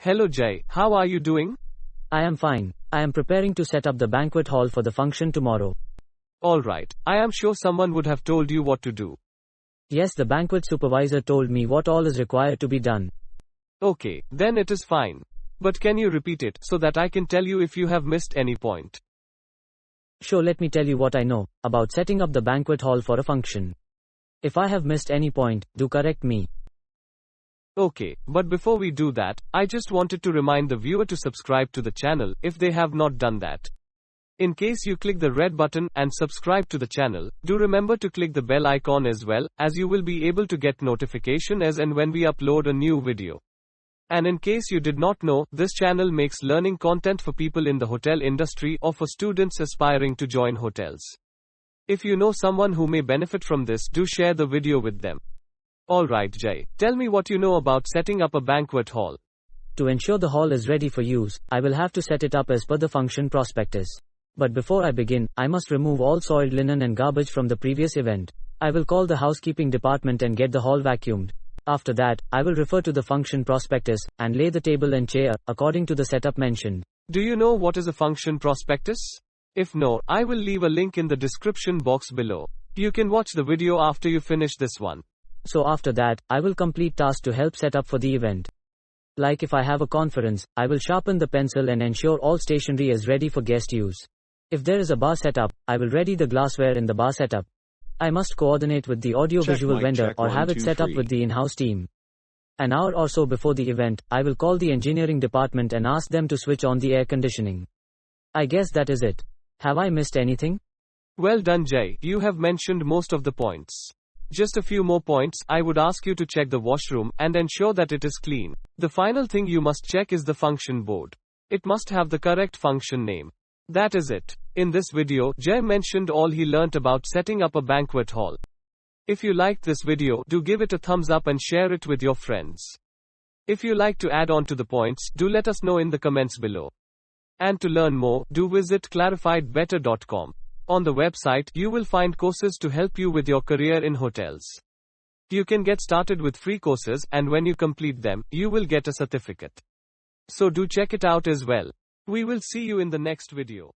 Hello Jay, how are you doing? I am fine. I am preparing to set up the banquet hall for the function tomorrow. Alright, I am sure someone would have told you what to do. Yes, the banquet supervisor told me what all is required to be done. Okay, then it is fine. But can you repeat it so that I can tell you if you have missed any point? Sure, let me tell you what I know about setting up the banquet hall for a function. If I have missed any point, do correct me. Okay, but before we do that, I just wanted to remind the viewer to subscribe to the channel if they have not done that. In case you click the red button and subscribe to the channel, do remember to click the bell icon as well, as you will be able to get notification as and when we upload a new video. And in case you did not know, this channel makes learning content for people in the hotel industry or for students aspiring to join hotels. If you know someone who may benefit from this, do share the video with them. Alright Jay, tell me what you know about setting up a banquet hall. To ensure the hall is ready for use, I will have to set it up as per the function prospectus. But before I begin, I must remove all soiled linen and garbage from the previous event. I will call the housekeeping department and get the hall vacuumed. After that, I will refer to the function prospectus and lay the table and chair according to the setup mentioned. Do you know what is a function prospectus? If no, I will leave a link in the description box below. You can watch the video after you finish this one. So after that, I will complete tasks to help set up for the event. Like if I have a conference, I will sharpen the pencil and ensure all stationery is ready for guest use. If there is a bar setup, I will ready the glassware in the bar setup. I must coordinate with the audio-visual vendor or have it set up with the in-house team. An hour or so before the event, I will call the engineering department and ask them to switch on the air conditioning. I guess that is it. Have I missed anything? Well done Jay, you have mentioned most of the points. Just a few more points. I would ask you to check the washroom and ensure that it is clean. The final thing you must check is the function board. It must have the correct function name. That is it. In this video, Jay mentioned all he learnt about setting up a banquet hall. If you liked this video, do give it a thumbs up and share it with your friends. If you like to add on to the points, do let us know in the comments below. And to learn more, do visit clarifiedbetter.com. On the website, you will find courses to help you with your career in hotels. You can get started with free courses, and when you complete them, you will get a certificate. So do check it out as well. We will see you in the next video.